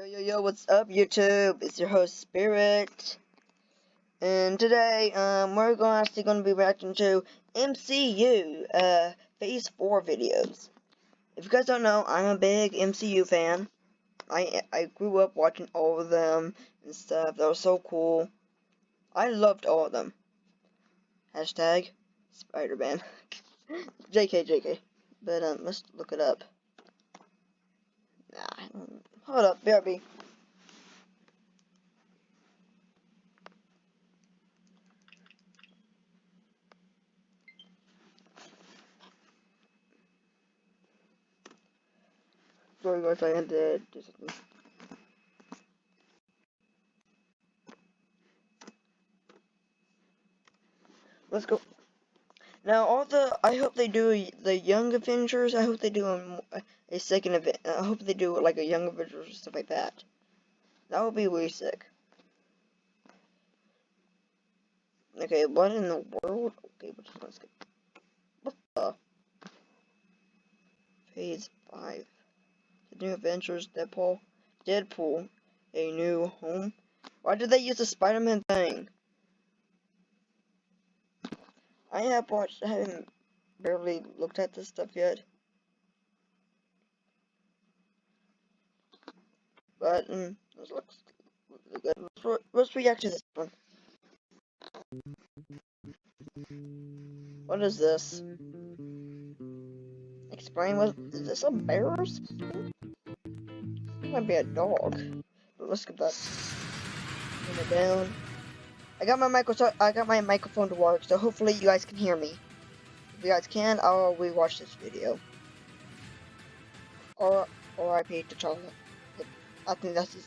Yo, what's up, YouTube? It's your host, Spirit. And today, we're actually going to be reacting to MCU, Phase 4 videos. If you guys don't know, I'm a big MCU fan. I grew up watching all of them and stuff. That was so cool. I loved all of them. Hashtag Spider-Man. JK. But, let's look it up. Hold up, BRB. Sorry guys, I had to do something. Let's go. Now, I hope they do the Young Avengers. I hope they do a second event. I hope they do like a Young Avengers or stuff like that. That would be really sick. Okay, what in the world? Okay, let's get. What the? Phase 5. The New Avengers, Deadpool, A New Home. Why did they use the Spider-Man thing? I haven't barely looked at this stuff yet. But, this looks good. Let's react to this one. What is this? Explain what is this, a bear or something? It might be a dog. But let's get that. Turn it down. I got my microphone to work, so hopefully you guys can hear me. If you guys can, I'll rewatch this video. Or RIP to Charlotte. I think that's his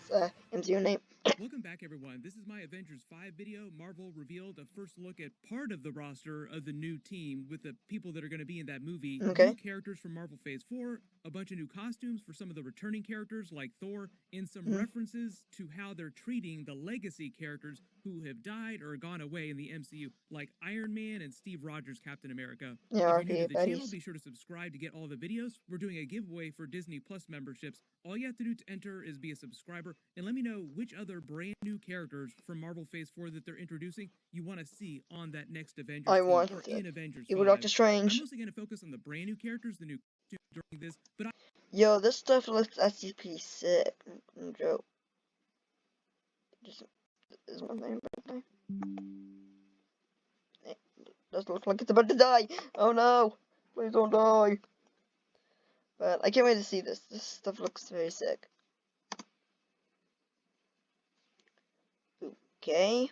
MCU name. Welcome back, everyone. This is my Avengers 5 video. Marvel revealed a first look at part of the roster of the new team with the people that are going to be in that movie. Okay. New characters from Marvel Phase 4, a bunch of new costumes for some of the returning characters like Thor, and some references to how they're treating the legacy characters who have died or gone away in the MCU, like Iron Man and Steve Rogers' Captain America. Yeah, if you're new to the channel, be sure to subscribe to get all the videos. We're doing a giveaway for Disney Plus memberships. All you have to do to enter is be a subscriber, and let me know which other brand new characters from Marvel Phase 4 that they're introducing you want to see on that next Avengers film or in Avengers 5. Doctor Strange. I'm mostly going to focus on the brand new characters, the new during this, but Yo, this stuff looks actually pretty sick. No joke. Just is my name birthday? It doesn't look like it's about to die. Oh no! Please don't die. But I can't wait to see this. This stuff looks very sick. Okay.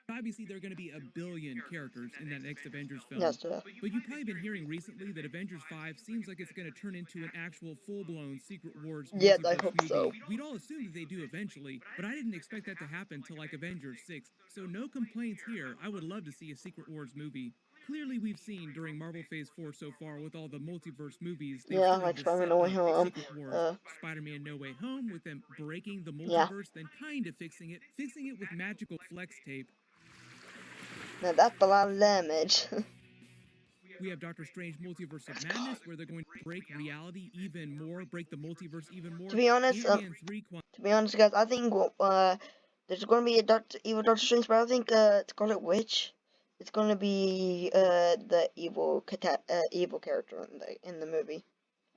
Obviously, there are going to be a billion characters in that next Avengers film. Yes, but you've probably been hearing recently that Avengers 5 seems like it's going to turn into an actual full-blown Secret Wars movie. Yes, I hope so. We'd all assume that they do eventually, but I didn't expect that to happen till like Avengers 6. So no complaints here. I would love to see a Secret Wars movie. Clearly, we've seen during Marvel Phase 4 so far with all the multiverse movies. Like Spider-Man No Way Home. Spider-Man No Way Home with them breaking the multiverse, then kind of fixing it with magical flex tape. Now that's a lot of damage. We have Doctor Strange Multiverse of Madness, where they're going to break reality even more, break the multiverse even more. To be honest, guys, I think there's going to be a Doctor Strange, but I think Scarlet Witch is going to be the evil character in the movie.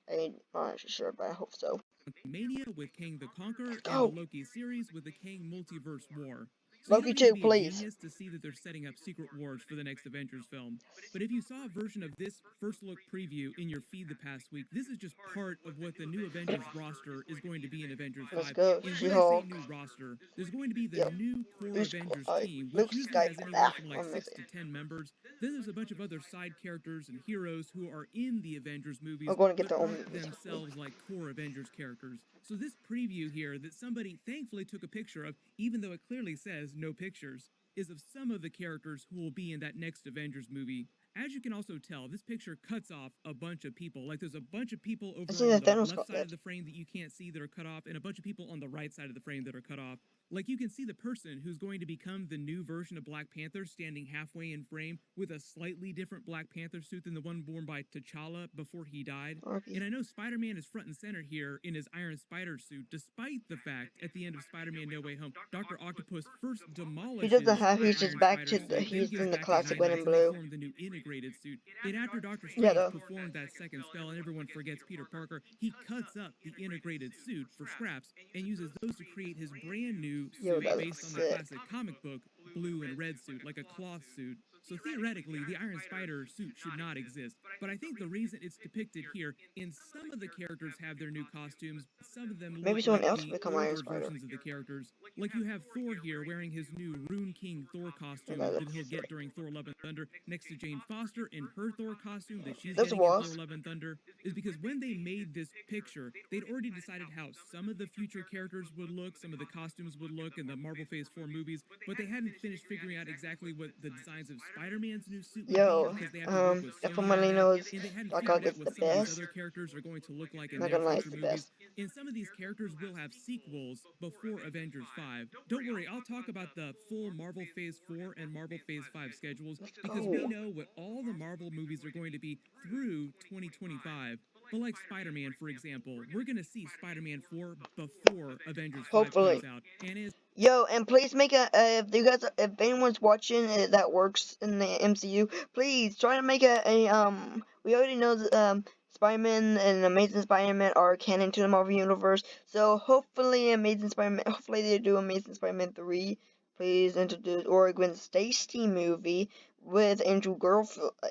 I'm not actually sure, but I hope so. Mania with Kang the Conqueror and the Loki series with the Kang Multiverse War. So Loki 2, please. To see that they're setting up Secret Wars for the next Avengers film. But if you saw a version of this first look preview in your feed the past week, this is just part of what the new Avengers roster is going to be in Avengers 5. Let's go. And when I say new roster, there's going to be the new core Avengers team, which usually has anywhere from like 6 to 10 members. Then there's a bunch of other side characters and heroes who are in the Avengers movies, but aren't themselves like core Avengers characters. So this preview here that somebody thankfully took a picture of, even though it clearly says no pictures, is of some of the characters who will be in that next Avengers movie. As you can also tell, this picture cuts off a bunch of people. Like there's a bunch of people over on the left side of the frame that you can't see that are cut off, and a bunch of people on the right side of the frame that are cut off. Like, you can see the person who's going to become the new version of Black Panther standing halfway in frame with a slightly different Black Panther suit than the one worn by T'Challa before he died. And I know Spider-Man is front and center here in his Iron Spider suit, despite the fact at the end of Spider-Man No Way Home, Dr. Octopus first demolishes He doesn't have. He's Iron just back Spider to suit, the. then He's gives in the back his classic red and Dynamax, and they blue. form the new integrated suit. And after Doctor Yeah, Strange though. performed that second spell and everyone forgets Peter Parker, he cuts up the integrated suit for scraps and uses those to create his brand new Yo, suit that based looks on the sick. classic comic book blue and red suit, like a cloth suit. So theoretically, the Iron Spider suit should not exist. But I think the reason it's depicted here, in some of the characters have their new costumes, some of them Maybe look someone like else will the become Iron older Spider. versions of the characters. Like, you have Thor here wearing his new Rune King Thor costume Yeah, that he'll get during Thor Love and Thunder, next to Jane Foster in her Thor costume that she's There's a getting in Thor wasp. Love and Thunder, is because when they made this picture, they'd already decided how some of the future characters would look, some of the costumes would look in the Marvel Phase 4 movies, but they hadn't finished figuring out exactly what the designs of Spider-Man's new suit would be, because they have to work with If Sony someone on that, knows, and they hadn't Doc Ock figured out is what the some of these best. other characters are going to look like in Not their gonna lie, future it's the movies. best. And some of these characters will have sequels before Avengers 5. Don't worry, I'll talk about the full Marvel Phase 4 and Marvel Phase 5 schedules, because we know what all the Marvel movies are going to be through 2025. But like Spider-Man, for example, we're going to see Spider-Man 4 before Avengers 5 comes out. And is Yo, and please make a if you guys if anyone's watching that works in the MCU, please try to make a. We already know that Spider-Man and Amazing Spider-Man are canon to the Marvel Universe, so hopefully hopefully they do Amazing Spider-Man 3. Please introduce or Gwen Stacy movie with Angel Garfield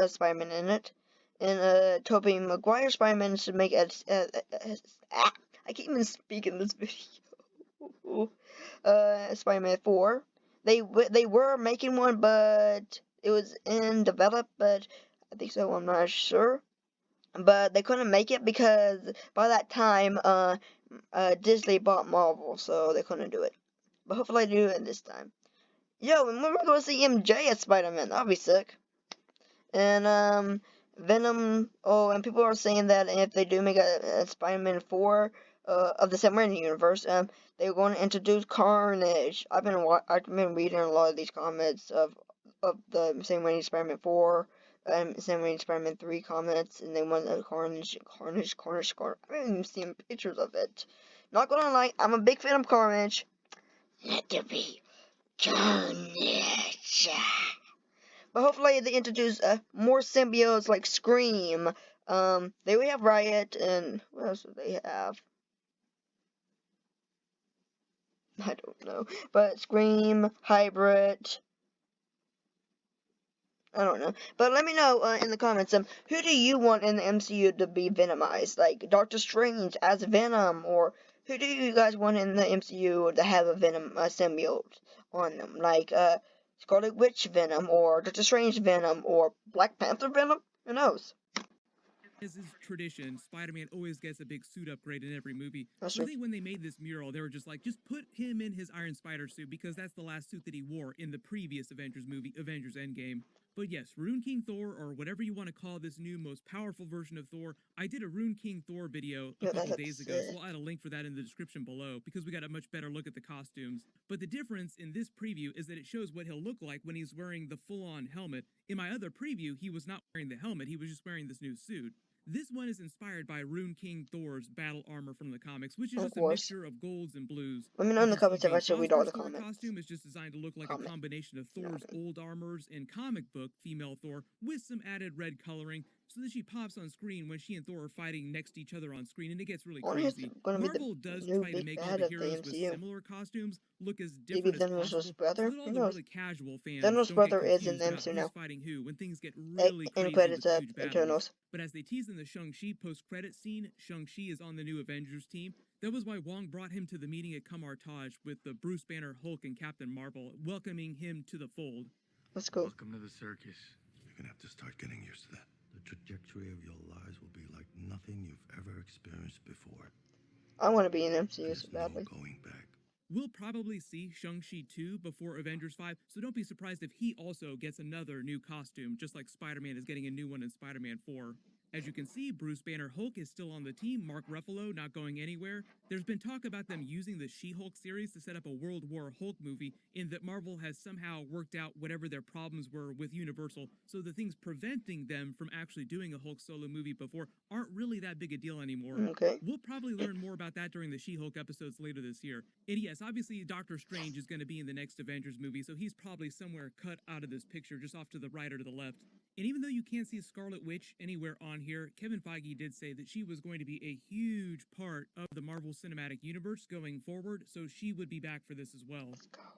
Spider-Man in it, and Tobey Maguire Spider-Man should make I can't even speak in this video. Spider-Man 4. They were making one, but it was in develop. But I think so. I'm not sure. But they couldn't make it because by that time, Disney bought Marvel, so they couldn't do it. But hopefully they do it this time. Yo, and when we're going to see MJ as Spider-Man, that'll be sick. And Venom. Oh, and people are saying that if they do make a Spider-Man 4 of the Sam Raimi universe, they're going to introduce Carnage. I've been reading a lot of these comments of the Sam Raimi Spider-Man 4 and Sam Raimi Spider-Man 3 comments, and they want Carnage. I haven't even seen pictures of it. Not gonna lie, I'm a big fan of Carnage. Let there be Carnage. But hopefully they introduce more symbiotes like Scream. They have Riot, and what else do they have? I don't know. But Scream, Hybrid. I don't know. But let me know in the comments, who do you want in the MCU to be Venomized? Like Doctor Strange as Venom, or who do you guys want in the MCU to have a Venom symbiote on them? Like Scarlet Witch Venom, or Doctor Strange Venom, or Black Panther Venom? Who knows? As is tradition, Spider-Man always gets a big suit upgrade in every movie. That's So I true. think when they made this mural, they were just like, just put him in his Iron Spider suit, because that's the last suit that he wore in the previous Avengers movie, Avengers Endgame. But yes, Rune King Thor, or whatever you want to call this new, most powerful version of Thor. I did a Rune King Thor video a couple days ago, so I'll add a link for that in the description below, because we got a much better look at the costumes. But the difference in this preview is that it shows what he'll look like when he's wearing the full-on helmet. In my other preview, he was not wearing the helmet, he was just wearing this new suit. This one is inspired by Rune King Thor's battle armor from the comics, which is just a mixture of golds and blues. Let me know in the comments if I should read all the Thor comments. costume is just designed to look like a combination of Thor's old armors and comic book female Thor with some added red coloring, so that she pops on screen when she and Thor are fighting next to each other on screen, and it gets really crazy. Marvel does try to make all the heroes with similar costumes look as different as possible, so that all the really casual fans don't get confused about who's fighting who when things get really crazy with huge battles. But as they tease in the Shang-Chi post-credit scene, Shang-Chi is on the new Avengers team. That was why Wong brought him to the meeting at Kamartaj with the Bruce Banner, Hulk, and Captain Marvel, welcoming him to the fold. Let's go. Welcome to the circus. You're gonna have to start getting used to that. The trajectory of your lives will be like nothing you've ever experienced before. I want to be in MCU so badly. No going back. We'll probably see Shang-Chi 2 before Avengers 5, so don't be surprised if he also gets another new costume, just like Spider-Man is getting a new one in Spider-Man 4. As you can see, Bruce Banner Hulk is still on the team, Mark Ruffalo not going anywhere. There's been talk about them using the She-Hulk series to set up a World War Hulk movie, in that Marvel has somehow worked out whatever their problems were with Universal, so the things preventing them from actually doing a Hulk solo movie before aren't really that big a deal anymore. Okay. We'll probably learn more about that during the She-Hulk episodes later this year. And yes, obviously Doctor Strange is going to be in the next Avengers movie, so he's probably somewhere cut out of this picture, just off to the right or to the left. And even though you can't see Scarlet Witch anywhere on here, Kevin Feige did say that she was going to be a huge part of the Marvel Cinematic Universe going forward, so she would be back for this as well.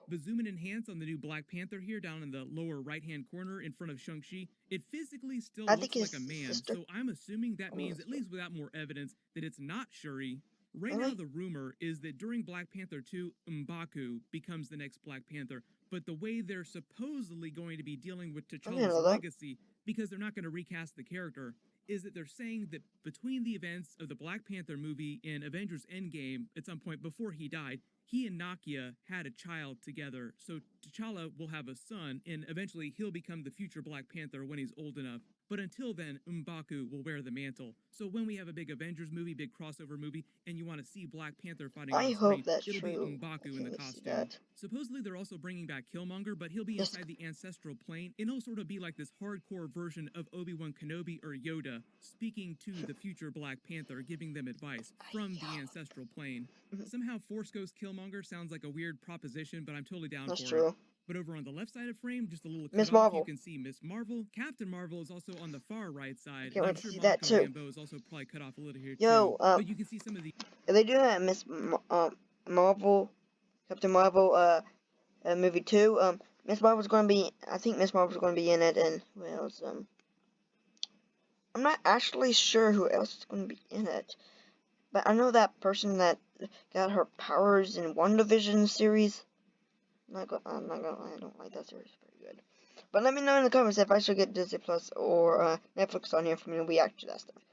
But zoom in and enhance on the new Black Panther here down in the lower right-hand corner in front of Shang-Chi, it physically still looks like a man, so I'm assuming that means, at least without more evidence, that it's not Shuri. Right now, the rumor is that during Black Panther 2, M'Baku becomes the next Black Panther, but the way they're supposedly going to be dealing with T'Challa's legacy, because they're not going to recast the character, is that they're saying that between the events of the Black Panther movie and Avengers Endgame, at some point before he died, he and Nakia had a child together, so T'Challa will have a son, and eventually he'll become the future Black Panther when he's old enough. But until then, M'Baku will wear the mantle. So when we have a big Avengers movie, big crossover movie, and you want to see Black Panther fighting on screen, it'll be M'Baku in the costume. Supposedly they're also bringing back Killmonger, but he'll be inside the ancestral plane, and he'll sort of be like this hardcore version of Obi-Wan Kenobi or Yoda, speaking to the future Black Panther, giving them advice from the ancestral plane. Somehow Force Ghost Killmonger sounds like a weird proposition, but I'm totally down for it. But over on the left side of frame, just a little cut off, you can see Miss Marvel. Captain Marvel is also on the far right side. Can't wait I'm to sure see that Monica too. Rambeau is also probably cut off a little here Yo, too. But you can see some of the... Are they doing that Marvel, Captain Marvel, movie 2? Miss Marvel's going to be, I think Miss Marvel's going to be in it, and who else? I'm not actually sure who else is going to be in it. But I know that person that got her powers in WandaVision series. I'm not gonna lie, I don't like that series very good. But let me know in the comments if I should get Disney Plus or Netflix on here for me to react to that stuff.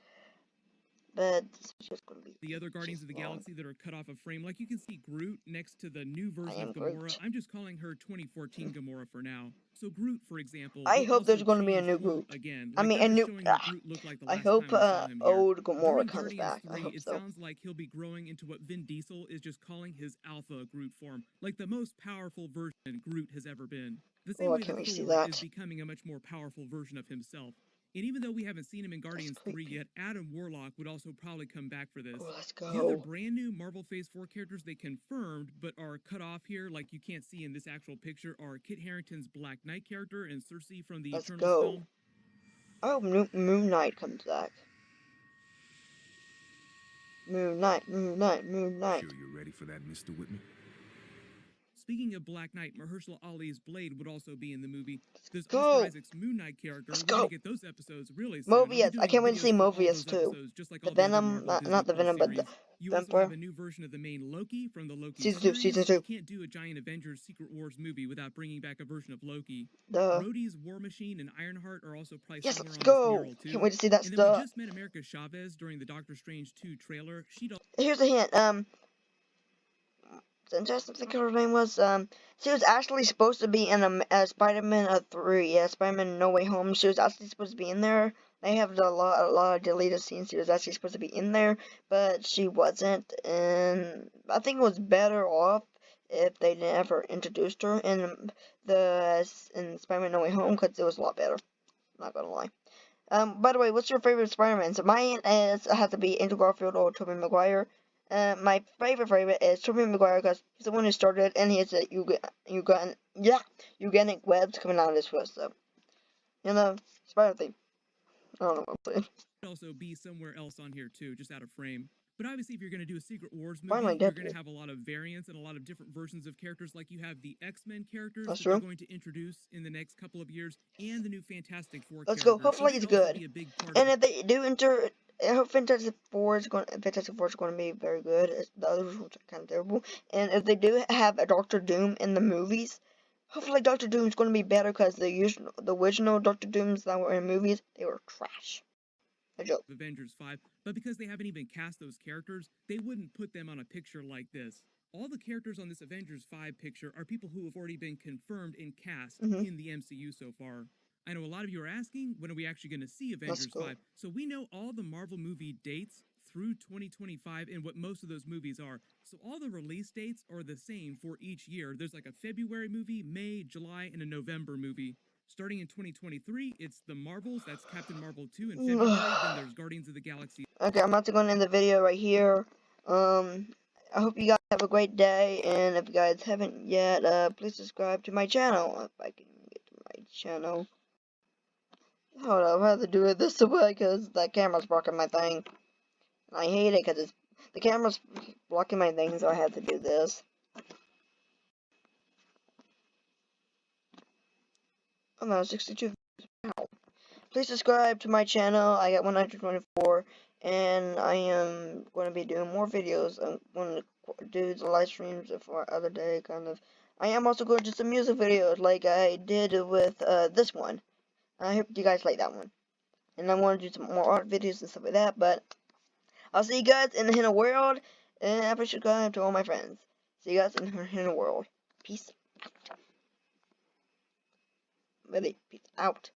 But this is just gonna be the other Guardians of the Galaxy that are cut off of frame. Like you can see Groot next to the new version of Gamora. Groot. I'm just calling her 2014 Gamora for now. So Groot, for example, I hope there's going to be a new Groot. Again. Like, I mean, a new. I hope old Gamora comes back. I hope so. It sounds like he'll be growing into what Vin Diesel is just calling his Alpha Groot form, like the most powerful version Groot has ever been. The same way that Thor is becoming a much more powerful version of himself. And even though we haven't seen him in Guardians 3 yet, Adam Warlock would also probably come back for this. Let's go. The other brand new Marvel Phase 4 characters they confirmed but are cut off here, like you can't see in this actual picture, are Kit Harington's Black Knight character and Cersei from the Eternals film. Oh, Moon Knight comes back. Moon Knight. Sure you're ready for that, Mr. Whitman? Speaking of Black Knight, Mahershala Ali's Blade would also be in the movie. There's Oscar Isaac's Moon Knight character. We're going to get those episodes really soon. Mobius. I can't wait to see Mobius too. Like the Venom, not the Venom, but the you also have a new version of the main Loki from the Loki series. Season 2. You can't do a giant Avengers Secret Wars movie without bringing back a version of Loki. Rhodey's War Machine and Ironheart are also probably somewhere on this mural too. Can't wait to see that stuff. stuff. We just met America Chavez during the Doctor Strange 2 trailer. Here's a hint. Interesting. I think her name was. She was actually supposed to be in a Spider-Man 3. Yeah, Spider-Man No Way Home. She was actually supposed to be in there. They have a lot of deleted scenes. She was actually supposed to be in there, but she wasn't. And I think it was better off if they never introduced her in Spider-Man No Way Home, because it was a lot better. Not gonna lie. By the way, what's your favorite Spider-Man? So mine has to be Andrew Garfield or Tobey Maguire. My favorite is Tobey Maguire because he's the one who started, and he has a eugenic webs coming out of his foot. So, Spider thing. I don't know what I'm saying. Also be somewhere else on here too, just out of frame. But obviously, if you're going to do a Secret Wars movie, you're going to have a lot of variants and a lot of different versions of characters. Like you have the X-Men characters that they're going to introduce in the next couple of years, and the new Fantastic Four. Let's go. Hopefully, it's good. And if they do I hope Fantastic Four is going to be very good. The others are kind of terrible. And if they do have a Doctor Doom in the movies, hopefully Doctor Doom is going to be better because the original Doctor Dooms that were in movies, they were trash. A joke. Avengers 5, but because they haven't even cast those characters, they wouldn't put them on a picture like this. All the characters on this Avengers 5 picture are people who have already been confirmed and cast in the MCU so far. I know a lot of you are asking, when are we actually going to see Avengers 5? So we know all the Marvel movie dates through 2025 and what most of those movies are. So all the release dates are the same for each year. There's like a February movie, May, July, and a November movie. Starting in 2023, it's the Marvels. That's Captain Marvel 2 in February. Then there's Guardians of the Galaxy. Okay, I'm about to go end the video right here. I hope you guys have a great day, and if you guys haven't yet, please subscribe to my channel. If I can get to my channel. Hold up, I have to do it this way because that camera's blocking my thing. I hate it because the camera's blocking my thing, so I have to do this. Oh no, 62. Wow. Please subscribe to my channel. I got 124, and I am going to be doing more videos. I'm going to do the live streams for other day, kind of. I am also going to do some music videos, like I did with this one. I hope you guys like that one. And I'm going to do some more art videos and stuff like that, but I'll see you guys in the world, and please subscribe to all my friends. See you guys in the world. Peace out. Ready? Peace out.